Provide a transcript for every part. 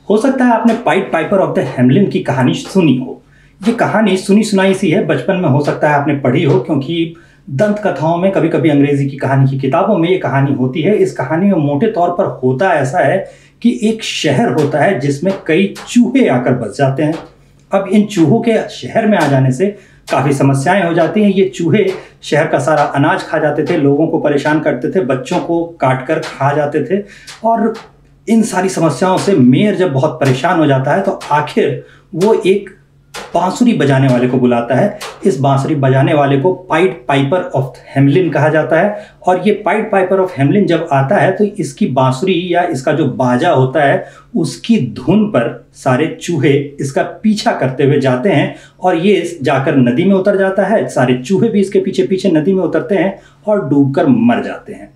हो सकता है आपने pied Piper of the Hamelin की कहानी सुनी हो। ये कहानी सुनी सुनाई सी है, बचपन में हो सकता है आपने पढ़ी हो, क्योंकि दंत कथाओं में कभी कभी अंग्रेजी की कहानी की किताबों में ये कहानी होती है। इस कहानी में मोटे तौर पर होता ऐसा है कि एक शहर होता है जिसमें कई चूहे आकर बस जाते हैं। अब इन चूहों के शहर में आ जाने से काफ़ी समस्याएं हो जाती हैं। ये चूहे शहर का सारा अनाज खा जाते थे, लोगों को परेशान करते थे, बच्चों को काट कर खा जाते थे। और इन सारी समस्याओं से मेयर जब बहुत परेशान हो जाता है तो आखिर वो एक बांसुरी बजाने वाले को बुलाता है। इस बांसुरी बजाने वाले को पाइड पाइपर ऑफ हैमलिन कहा जाता है। और ये पाइड पाइपर ऑफ हैमलिन जब आता है तो इसकी बांसुरी या इसका जो बाजा होता है उसकी धुन पर सारे चूहे इसका पीछा करते हुए जाते हैं और ये जाकर नदी में उतर जाता है। सारे चूहे भी इसके पीछे पीछे नदी में उतरते हैं और डूबकर मर जाते हैं।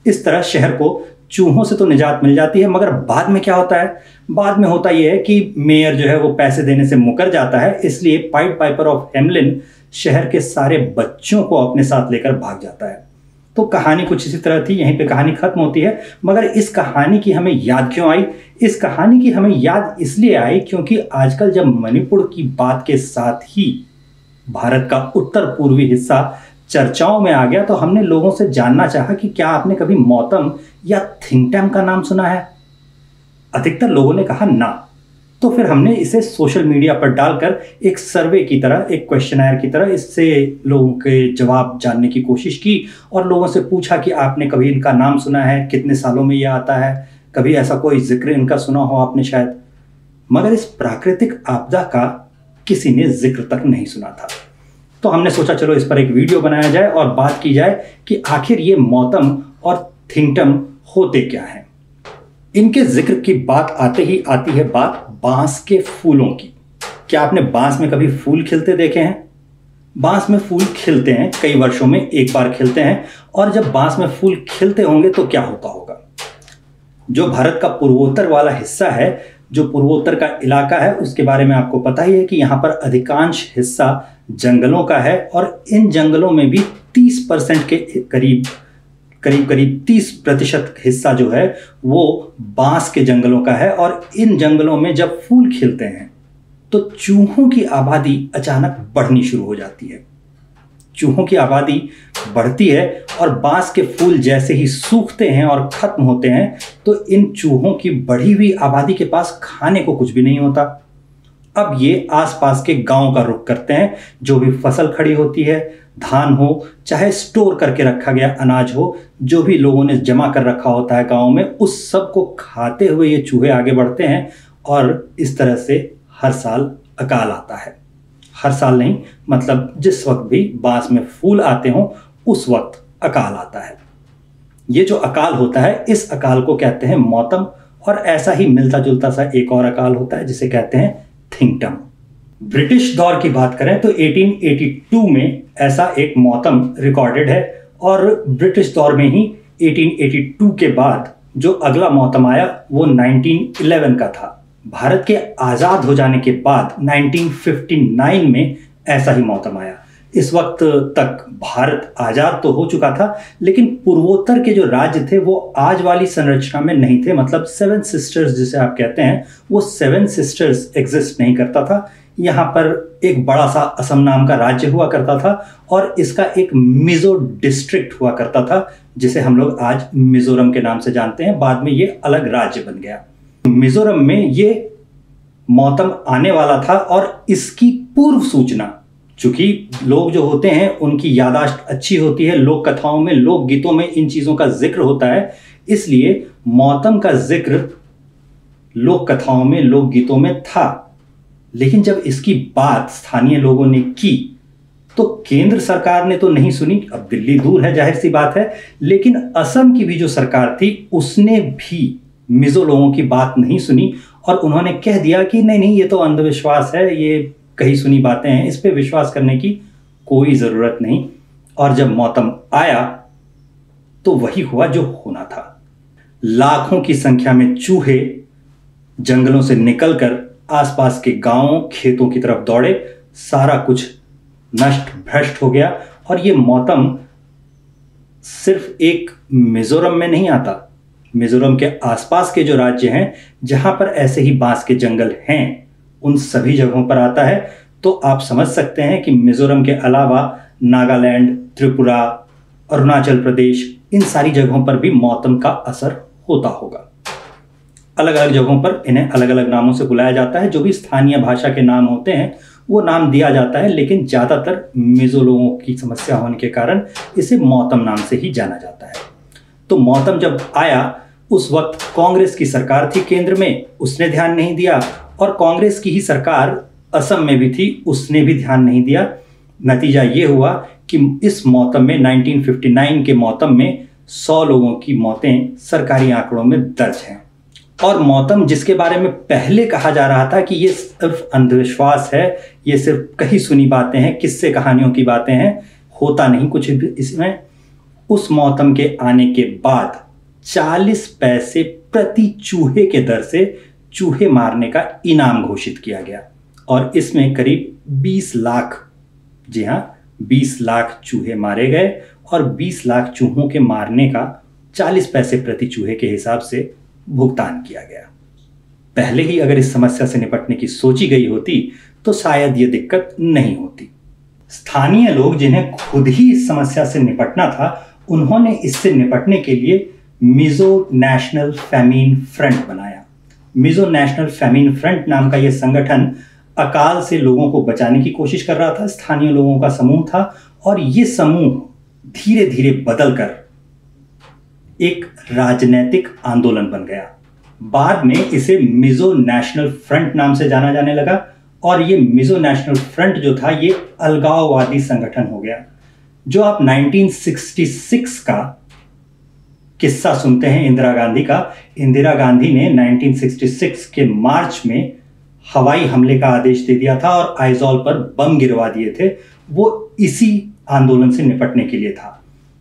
इस तरह शहर को चूहों से तो निजात मिल जाती है, मगर बाद में क्या होता है? बाद में होता यह है कि मेयर जो है वो पैसे देने से मुकर जाता है, इसलिए पाइड पाइपर ऑफ हैमलिन शहर के सारे बच्चों को अपने साथ लेकर भाग जाता है। तो कहानी कुछ इसी तरह थी, यहीं पे कहानी खत्म होती है। मगर इस कहानी की हमें याद क्यों आई? इस कहानी की हमें याद इसलिए आई क्योंकि आजकल जब मणिपुर की बात के साथ ही भारत का उत्तर पूर्वी हिस्सा चर्चाओं में आ गया तो हमने लोगों से जानना चाहा कि क्या आपने कभी मौतम या थिंक टैंक का नाम सुना है? अधिकतर लोगों ने कहा ना। तो फिर हमने इसे सोशल मीडिया पर डालकर एक सर्वे की तरह, एक क्वेश्चनर की तरह इससे लोगों के जवाब जानने की कोशिश की और लोगों से पूछा कि आपने कभी इनका नाम सुना है, कितने सालों में यह आता है, कभी ऐसा कोई जिक्र इनका सुना हो आपने शायद। मगर इस प्राकृतिक आपदा का किसी ने जिक्र तक नहीं सुना था। तो हमने सोचा चलो इस पर एक वीडियो बनाया जाए और बात की जाए कि आखिर ये मौतम और थिंकटम होते क्या हैं। इनके जिक्र की बात आते ही आती है बात बांस के फूलों की। क्या आपने बांस में कभी फूल खिलते देखे हैं? बांस में फूल खिलते हैं, कई वर्षों में एक बार खिलते हैं। और जब बांस में फूल खिलते होंगे तो क्या होता होगा? जो भारत का पूर्वोत्तर वाला हिस्सा है, जो पूर्वोत्तर का इलाका है, उसके बारे में आपको पता ही है कि यहाँ पर अधिकांश हिस्सा जंगलों का है और इन जंगलों में भी 30% के करीब 30% हिस्सा जो है वो बांस के जंगलों का है। और इन जंगलों में जब फूल खिलते हैं तो चूहों की आबादी अचानक बढ़नी शुरू हो जाती है। चूहों की आबादी बढ़ती है और बांस के फूल जैसे ही सूखते हैं और खत्म होते हैं तो इन चूहों की बढ़ी हुई आबादी के पास खाने को कुछ भी नहीं होता। अब ये आसपास के गांव का रुख करते हैं। जो भी फसल खड़ी होती है, धान हो, चाहे स्टोर करके रखा गया अनाज हो, जो भी लोगों ने जमा कर रखा होता है गांव में, उस सब को खाते हुए ये चूहे आगे बढ़ते हैं। और इस तरह से हर साल अकाल आता है। हर साल नहीं, मतलब जिस वक्त भी बांस में फूल आते हों उस वक्त अकाल आता है। ये जो अकाल होता है, इस अकाल को कहते हैं मौतम। और ऐसा ही मिलता जुलता सा एक और अकाल होता है जिसे कहते हैं थिंकटम। ब्रिटिश दौर की बात करें तो 1882 में ऐसा एक मौतम रिकॉर्डेड है। और ब्रिटिश दौर में ही 1882 के बाद जो अगला मौतम आया वो 1911 का था। भारत के आज़ाद हो जाने के बाद 1959 में ऐसा ही मौतम आया। इस वक्त तक भारत आज़ाद तो हो चुका था, लेकिन पूर्वोत्तर के जो राज्य थे वो आज वाली संरचना में नहीं थे। मतलब 7 सिस्टर्स जिसे आप कहते हैं, वो 7 सिस्टर्स एग्जिस्ट नहीं करता था। यहाँ पर एक बड़ा सा असम नाम का राज्य हुआ करता था और इसका एक मिजो डिस्ट्रिक्ट हुआ करता था जिसे हम लोग आज मिजोरम के नाम से जानते हैं। बाद में ये अलग राज्य बन गया। मिजोरम में ये मौतम आने वाला था और इसकी पूर्व सूचना, चूंकि लोग जो होते हैं उनकी याददाश्त अच्छी होती है, लोक कथाओं में, लोक गीतों में इन चीज़ों का जिक्र होता है, इसलिए मौतम का जिक्र लोक कथाओं में, लोक गीतों में था। लेकिन जब इसकी बात स्थानीय लोगों ने की तो केंद्र सरकार ने तो नहीं सुनी। अब दिल्ली दूर है, जाहिर सी बात है, लेकिन असम की भी जो सरकार थी उसने भी मिजो लोगों की बात नहीं सुनी और उन्होंने कह दिया कि नहीं नहीं, ये तो अंधविश्वास है, ये कही सुनी बातें हैं, इस पे विश्वास करने की कोई ज़रूरत नहीं। और जब मौतम आया तो वही हुआ जो होना था। लाखों की संख्या में चूहे जंगलों से निकलकर आसपास के गांवों, खेतों की तरफ दौड़े। सारा कुछ नष्ट भ्रष्ट हो गया। और ये मौतम सिर्फ एक मिजोरम में नहीं आता, मिजोरम के आसपास के जो राज्य हैं जहां पर ऐसे ही बांस के जंगल हैं उन सभी जगहों पर आता है। तो आप समझ सकते हैं कि मिजोरम के अलावा नागालैंड, त्रिपुरा, अरुणाचल प्रदेश, इन सारी जगहों पर भी मौतम का असर होता होगा। अलग अलग जगहों पर इन्हें अलग अलग नामों से बुलाया जाता है। जो भी स्थानीय भाषा के नाम होते हैं वो नाम दिया जाता है, लेकिन ज़्यादातर मिजो लोगों की समस्या होने के कारण इसे मौतम नाम से ही जाना जाता है। तो मौतम जब आया उस वक्त कांग्रेस की सरकार थी केंद्र में, उसने ध्यान नहीं दिया, और कांग्रेस की ही सरकार असम में भी थी, उसने भी ध्यान नहीं दिया। नतीजा ये हुआ कि इस मौतम में 1959 के मौतम में 100 लोगों की मौतें सरकारी आंकड़ों में दर्ज हैं। और मौतम जिसके बारे में पहले कहा जा रहा था कि ये सिर्फ अंधविश्वास है, ये सिर्फ कही सुनी बातें हैं, किस्से कहानियों की बातें हैं, होता नहीं कुछ भी इसमें, उस मौतम के आने के बाद 40 पैसे प्रति चूहे के दर से चूहे मारने का इनाम घोषित किया गया। और इसमें करीब 20 लाख, जी हाँ 20 लाख चूहे मारे गए, और 20 लाख चूहों के मारने का 40 पैसे प्रति चूहे के हिसाब से भुगतान किया गया। पहले ही अगर इस समस्या से निपटने की सोची गई होती तो शायद ये दिक्कत नहीं होती। स्थानीय लोग जिन्हें खुद ही इस समस्या से निपटना था, उन्होंने इससे निपटने के लिए मिजो नेशनल फैमिन फ्रंट बनाया। मिजो नेशनल फैमिन फ्रंट नाम का यह संगठन अकाल से लोगों को बचाने की कोशिश कर रहा था। स्थानीय लोगों का समूह था, और ये समूह धीरे धीरे बदलकर एक राजनीतिक आंदोलन बन गया। बाद में इसे मिजो नेशनल फ्रंट नाम से जाना जाने लगा, और ये मिजो नेशनल फ्रंट जो था ये अलगाववादी संगठन हो गया। जो आप 1966 का किस्सा सुनते हैं इंदिरा गांधी का, इंदिरा गांधी ने 1966 के मार्च में हवाई हमले का आदेश दे दिया था और आइजॉल पर बम गिरवा दिए थे, वो इसी आंदोलन से निपटने के लिए था।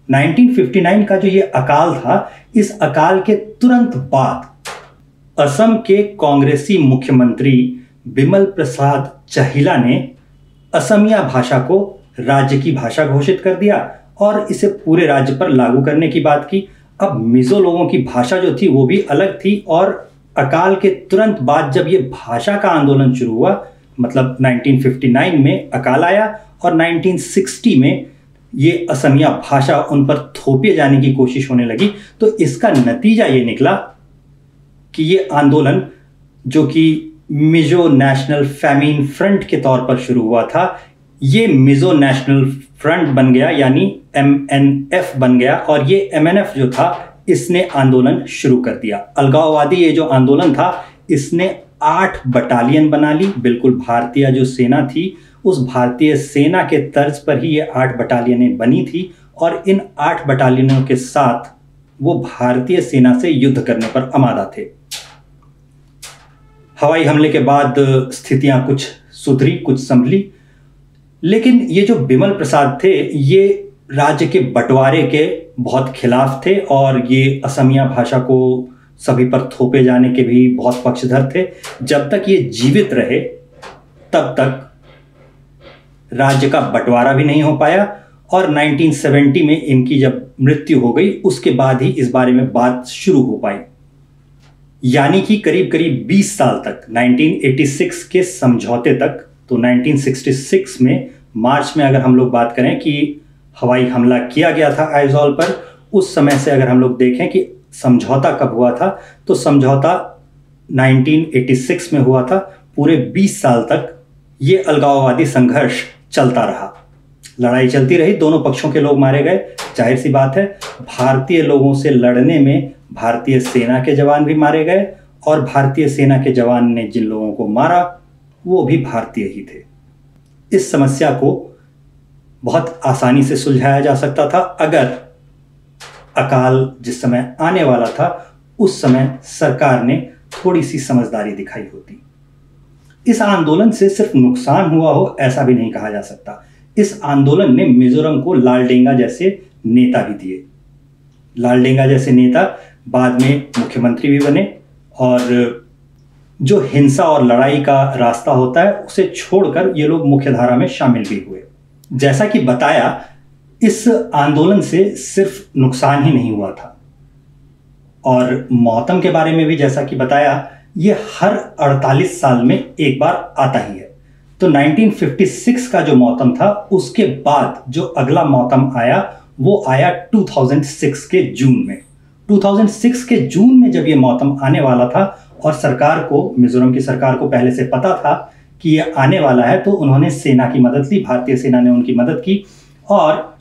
1959 का जो ये अकाल था, इस अकाल के तुरंत बाद असम के कांग्रेसी मुख्यमंत्री बिमल प्रसाद चहिला ने असमिया भाषा को राज्य की भाषा घोषित कर दिया और इसे पूरे राज्य पर लागू करने की बात की। अब मिजो लोगों की भाषा जो थी वो भी अलग थी, और अकाल के तुरंत बाद जब ये भाषा का आंदोलन शुरू हुआ, मतलब 1959 में अकाल आया और 1960 में ये असमिया भाषा उन पर थोपे जाने की कोशिश होने लगी। तो इसका नतीजा ये निकला कि ये आंदोलन जो कि मिजो नेशनल फैमिन फ्रंट के तौर पर शुरू हुआ था, ये मिजो नेशनल फ्रंट बन गया, यानी MNF बन गया। और ये MNF जो था इसने आंदोलन शुरू कर दिया। अलगाववादी ये जो आंदोलन था इसने 8 बटालियन बना ली। बिल्कुल भारतीय जो सेना थी उस भारतीय सेना के तर्ज पर ही ये 8 बटालियनें बनी थी, और इन 8 बटालियनों के साथ वो भारतीय सेना से युद्ध करने पर आमादा थे। हवाई हमले के बाद स्थितियां कुछ सुधरी, कुछ संभली, लेकिन ये जो बिमल प्रसाद थे ये राज्य के बंटवारे के बहुत खिलाफ थे, और ये असमिया भाषा को सभी पर थोपे जाने के भी बहुत पक्षधर थे। जब तक ये जीवित रहे तब तक राज्य का बंटवारा भी नहीं हो पाया, और 1970 में इनकी जब मृत्यु हो गई उसके बाद ही इस बारे में बात शुरू हो पाई। यानी कि करीब करीब 20 साल तक, 1986 के समझौते तक। तो 1966 में मार्च में अगर हम लोग बात करें कि हवाई हमला किया गया था आइजॉल पर, उस समय से अगर हम लोग देखें कि समझौता कब हुआ था, तो समझौता 1986 में हुआ था। पूरे 20 साल तक ये अलगाववादी संघर्ष चलता रहा, लड़ाई चलती रही, दोनों पक्षों के लोग मारे गए। जाहिर सी बात है भारतीय लोगों से लड़ने में भारतीय सेना के जवान भी मारे गए, और भारतीय सेना के जवान ने जिन लोगों को मारा वो भी भारतीय ही थे। इस समस्या को बहुत आसानी से सुलझाया जा सकता था अगर अकाल जिस समय आने वाला था उस समय सरकार ने थोड़ी सी समझदारी दिखाई होती। इस आंदोलन से सिर्फ नुकसान हुआ हो ऐसा भी नहीं कहा जा सकता। इस आंदोलन ने मिजोरम को लालडेंगा जैसे नेता भी दिए। लालडेंगा जैसे नेता बाद में मुख्यमंत्री भी बने, और जो हिंसा और लड़ाई का रास्ता होता है उसे छोड़कर ये लोग मुख्यधारा में शामिल भी हुए। जैसा कि बताया, इस आंदोलन से सिर्फ नुकसान ही नहीं हुआ था, और मौतम के बारे में भी जैसा कि बताया, ये हर 48 साल में एक बार आता ही है। तो 1956 का जो मौतम था, उसके बाद जो अगला मौतम आया वो आया 2006 के जून में। 2006 के जून में जब ये मौतम आने वाला था और सरकार को, मिजोरम की सरकार को पहले से पता था कि ये आने वाला है, तो उन्होंने सेना की मदद ली, भारतीय सेना ने उनकी मदद की और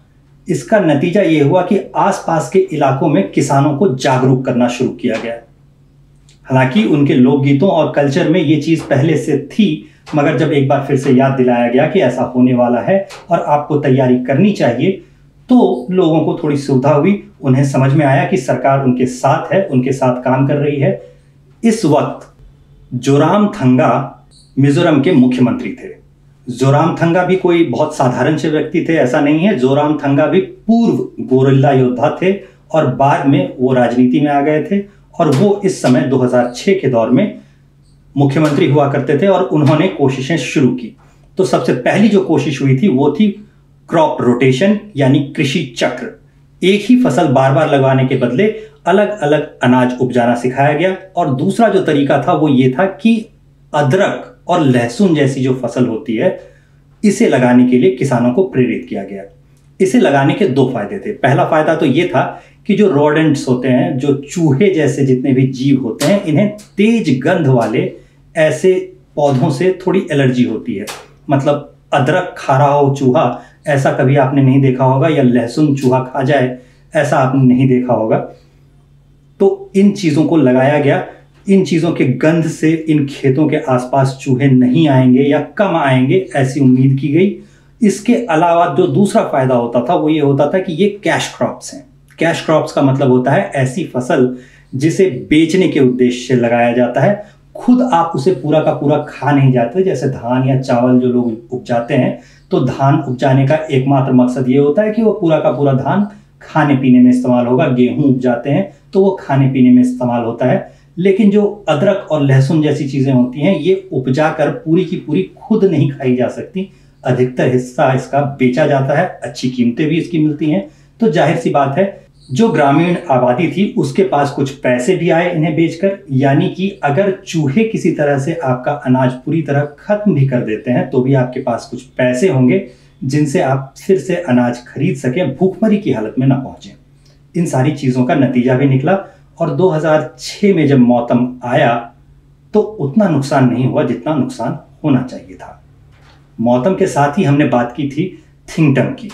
इसका नतीजा ये हुआ कि आसपास के इलाकों में किसानों को जागरूक करना शुरू किया गया। हालांकि उनके लोकगीतों और कल्चर में ये चीज़ पहले से थी, मगर जब एक बार फिर से याद दिलाया गया कि ऐसा होने वाला है और आपको तैयारी करनी चाहिए, तो लोगों को थोड़ी सुविधा हुई। उन्हें समझ में आया कि सरकार उनके साथ है, उनके साथ काम कर रही है। इस वक्त जोरामथंगा मिजोरम के मुख्यमंत्री थे। जोरामथंगा भी कोई बहुत साधारण से व्यक्ति थे, ऐसा नहीं है। जोरामथंगा भी पूर्व गोरिल्ला योद्धा थे और बाद में वो राजनीति में आ गए थे और वो इस समय 2006 के दौर में मुख्यमंत्री हुआ करते थे और उन्होंने कोशिशें शुरू की। तो सबसे पहली जो कोशिश हुई थी वो थी क्रॉप रोटेशन, यानी कृषि चक्र। एक ही फसल बार बार लगाने के बदले अलग अलग अनाज उपजाना सिखाया गया। और दूसरा जो तरीका था वो ये था कि अदरक और लहसुन जैसी जो फसल होती है, इसे लगाने के लिए किसानों को प्रेरित किया गया। इसे लगाने के दो फायदे थे। पहला फायदा तो ये था कि जो रोडेंट्स होते हैं, जो चूहे जैसे जितने भी जीव होते हैं, इन्हें तेज गंध वाले ऐसे पौधों से थोड़ी एलर्जी होती है। मतलब अदरक खा रहा हो चूहा, ऐसा कभी आपने नहीं देखा होगा, या लहसुन चूहा खा जाए, ऐसा आपने नहीं देखा होगा। तो इन चीज़ों को लगाया गया। इन चीज़ों के गंध से इन खेतों के आसपास चूहे नहीं आएंगे या कम आएंगे, ऐसी उम्मीद की गई। इसके अलावा जो दूसरा फायदा होता था वो ये होता था कि ये कैश क्रॉप्स हैं। कैश क्रॉप्स का मतलब होता है ऐसी फसल जिसे बेचने के उद्देश्य से लगाया जाता है। खुद आप उसे पूरा का पूरा खा नहीं जाते। जैसे धान या चावल जो लोग उपजाते हैं, तो धान उपजाने का एकमात्र मकसद ये होता है कि वो पूरा का पूरा धान खाने पीने में इस्तेमाल होगा। गेहूं उपजाते हैं तो वो खाने पीने में इस्तेमाल होता है। लेकिन जो अदरक और लहसुन जैसी चीजें होती हैं, ये उपजा कर पूरी की पूरी खुद नहीं खाई जा सकती। अधिकतर हिस्सा इसका बेचा जाता है, अच्छी कीमतें भी इसकी मिलती हैं। तो जाहिर सी बात है, जो ग्रामीण आबादी थी उसके पास कुछ पैसे भी आए इन्हें बेचकर। यानी कि अगर चूहे किसी तरह से आपका अनाज पूरी तरह खत्म भी कर देते हैं, तो भी आपके पास कुछ पैसे होंगे जिनसे आप फिर से अनाज खरीद सकें, भूखमरी की हालत में ना पहुंचे। इन सारी चीजों का नतीजा भी निकला और 2006 में जब मौतम आया तो उतना नुकसान नहीं हुआ जितना नुकसान होना चाहिए था। मौतम के साथ ही हमने बात की थी थिंगटम की।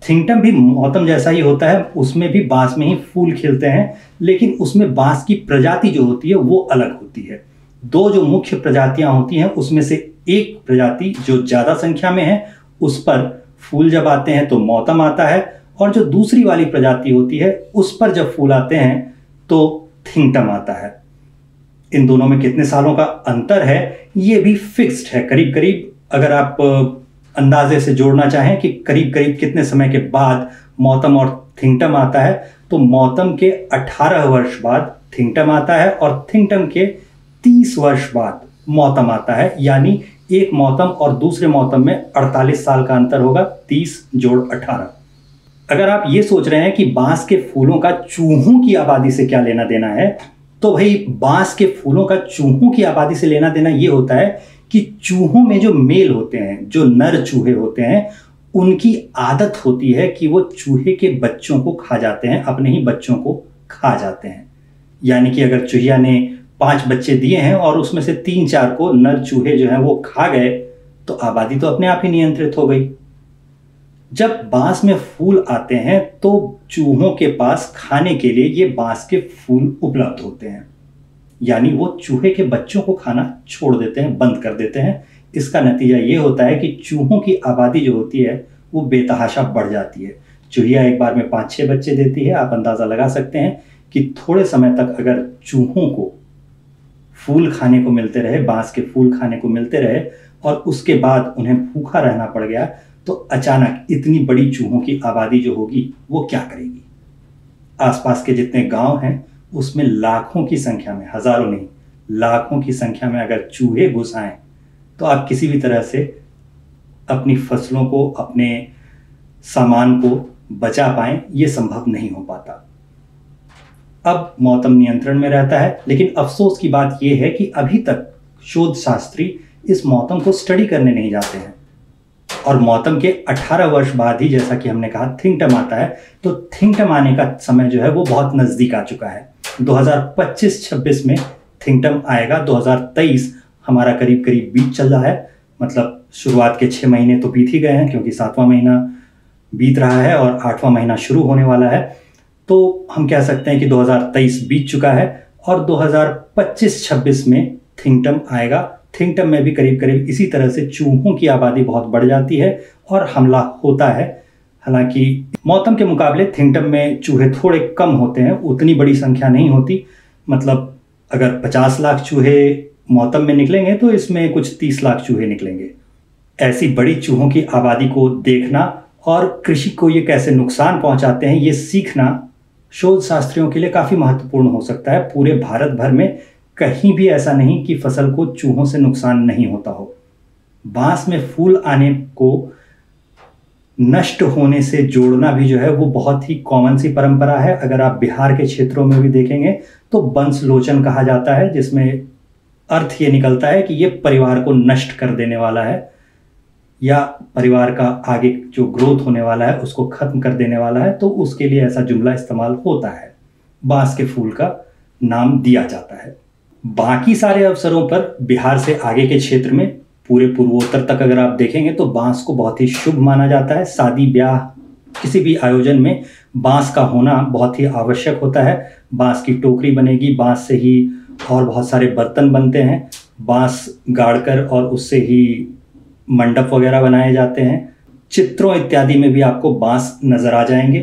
थिंगटम भी मौतम जैसा ही होता है, उसमें भी बांस में ही फूल खिलते हैं, लेकिन उसमें बांस की प्रजाति जो होती है वो अलग होती है। दो जो मुख्य प्रजातियां होती हैं, उसमें से एक प्रजाति जो ज्यादा संख्या में है, उस पर फूल जब आते हैं तो मौतम आता है, और जो दूसरी वाली प्रजाति होती है उस पर जब फूल आते हैं तो थिंगटम आता है। इन दोनों में कितने सालों का अंतर है ये भी फिक्स्ड है। करीब करीब अगर आप अंदाजे से जोड़ना चाहें कि करीब करीब कितने समय के बाद मौतम और थिंगटम आता है, तो मौतम के 18 वर्ष बाद थिंगटम आता है और थिंगटम के 30 वर्ष बाद मौतम आता है। यानी एक मौतम और दूसरे मौतम में 48 साल का अंतर होगा, 30 जोड़ 18। अगर आप ये सोच रहे हैं कि बांस के फूलों का चूहों की आबादी से क्या लेना देना है, तो भाई बांस के फूलों का चूहों की आबादी से लेना देना ये होता है कि चूहों में जो मेल होते हैं, जो नर चूहे होते हैं, उनकी आदत होती है कि वो चूहे के बच्चों को खा जाते हैं, अपने ही बच्चों को खा जाते हैं। यानी कि अगर चूहिया ने 5 बच्चे दिए हैं और उसमें से 3-4 को नर चूहे जो हैं वो खा गए, तो आबादी तो अपने आप ही नियंत्रित हो गई। जब बांस में फूल आते हैं तो चूहों के पास खाने के लिए ये बांस के फूल उपलब्ध होते हैं। यानी वो चूहे के बच्चों को खाना छोड़ देते हैं, बंद कर देते हैं। इसका नतीजा ये होता है कि चूहों की आबादी जो होती है वो बेतहाशा बढ़ जाती है। चूहिया एक बार में 5-6 बच्चे देती है। आप अंदाज़ा लगा सकते हैं कि थोड़े समय तक अगर चूहों को फूल खाने को मिलते रहे, बांस के फूल खाने को मिलते रहे, और उसके बाद उन्हें भूखा रहना पड़ गया, तो अचानक इतनी बड़ी चूहों की आबादी जो होगी वो क्या करेगी। आसपास के जितने गांव हैं उसमें लाखों की संख्या में, हजारों नहीं, लाखों की संख्या में अगर चूहे घुस आएं, तो आप किसी भी तरह से अपनी फसलों को, अपने सामान को बचा पाएं, ये संभव नहीं हो पाता। अब मौसम नियंत्रण में रहता है। लेकिन अफसोस की बात यह है कि अभी तक शोध शास्त्री इस मौसम को स्टडी करने नहीं जाते हैं, और मौसम के 18 वर्ष बाद ही, जैसा कि हमने कहा, थिंकटम आता है। तो थिंकटम आने का समय जो है वो बहुत नज़दीक आ चुका है। 2025-26 में थिंकटम आएगा। 2023 हमारा करीब करीब बीत चल रहा है, मतलब शुरुआत के 6 महीने तो बीत ही गए हैं, क्योंकि 7वां महीना बीत रहा है और 8वां महीना शुरू होने वाला है। तो हम कह सकते हैं कि 2023 बीत चुका है और 2025-26 में थिंकटम आएगा। थिंकटम में भी करीब करीब इसी तरह से चूहों की आबादी बहुत बढ़ जाती है और हमला होता है। हालांकि मौसम के मुकाबले थिंकटम में चूहे थोड़े कम होते हैं, उतनी बड़ी संख्या नहीं होती। मतलब अगर 50 लाख चूहे मौसम में निकलेंगे तो इसमें कुछ 30 लाख चूहे निकलेंगे। ऐसी बड़ी चूहों की आबादी को देखना और कृषि को ये कैसे नुकसान पहुंचाते हैं, ये सीखना शोध शास्त्रियों के लिए काफ़ी महत्वपूर्ण हो सकता है। पूरे भारत भर में कहीं भी ऐसा नहीं कि फसल को चूहों से नुकसान नहीं होता हो। बांस में फूल आने को नष्ट होने से जोड़ना भी जो है वो बहुत ही कॉमन सी परंपरा है। अगर आप बिहार के क्षेत्रों में भी देखेंगे तो वंश लोचन कहा जाता है, जिसमें अर्थ ये निकलता है कि ये परिवार को नष्ट कर देने वाला है या परिवार का आगे जो ग्रोथ होने वाला है उसको खत्म कर देने वाला है। तो उसके लिए ऐसा जुमला इस्तेमाल होता है, बांस के फूल का नाम दिया जाता है। बाकी सारे अवसरों पर बिहार से आगे के क्षेत्र में पूरे पूर्वोत्तर तक अगर आप देखेंगे तो बांस को बहुत ही शुभ माना जाता है। शादी ब्याह किसी भी आयोजन में बांस का होना बहुत ही आवश्यक होता है। बांस की टोकरी बनेगी, बांस से ही और बहुत सारे बर्तन बनते हैं, बांस गाड़कर और उससे ही मंडप वगैरह बनाए जाते हैं। चित्रों इत्यादि में भी आपको बांस नजर आ जाएंगे।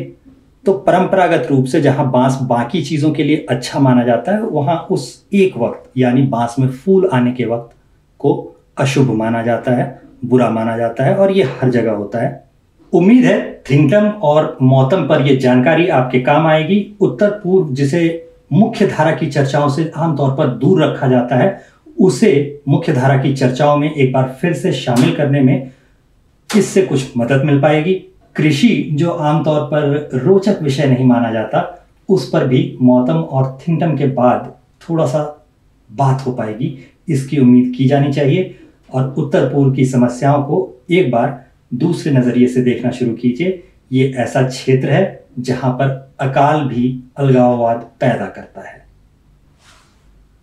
तो परंपरागत रूप से जहां बांस बाकी चीज़ों के लिए अच्छा माना जाता है, वहां उस एक वक्त यानी बांस में फूल आने के वक्त को अशुभ माना जाता है, बुरा माना जाता है, और ये हर जगह होता है। उम्मीद है थिंकटम और मौसम पर यह जानकारी आपके काम आएगी। उत्तर पूर्व जिसे मुख्य धारा की चर्चाओं से आमतौर पर दूर रखा जाता है, उसे मुख्य धारा की चर्चाओं में एक बार फिर से शामिल करने में इससे कुछ मदद मिल पाएगी। कृषि जो आमतौर पर रोचक विषय नहीं माना जाता, उस पर भी मौसम और थिंकटम के बाद थोड़ा सा बात हो पाएगी, इसकी उम्मीद की जानी चाहिए। और उत्तर पूर्व की समस्याओं को एक बार दूसरे नज़रिए से देखना शुरू कीजिए। ये ऐसा क्षेत्र है जहां पर अकाल भी अलगाववाद पैदा करता है।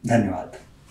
धन्यवाद।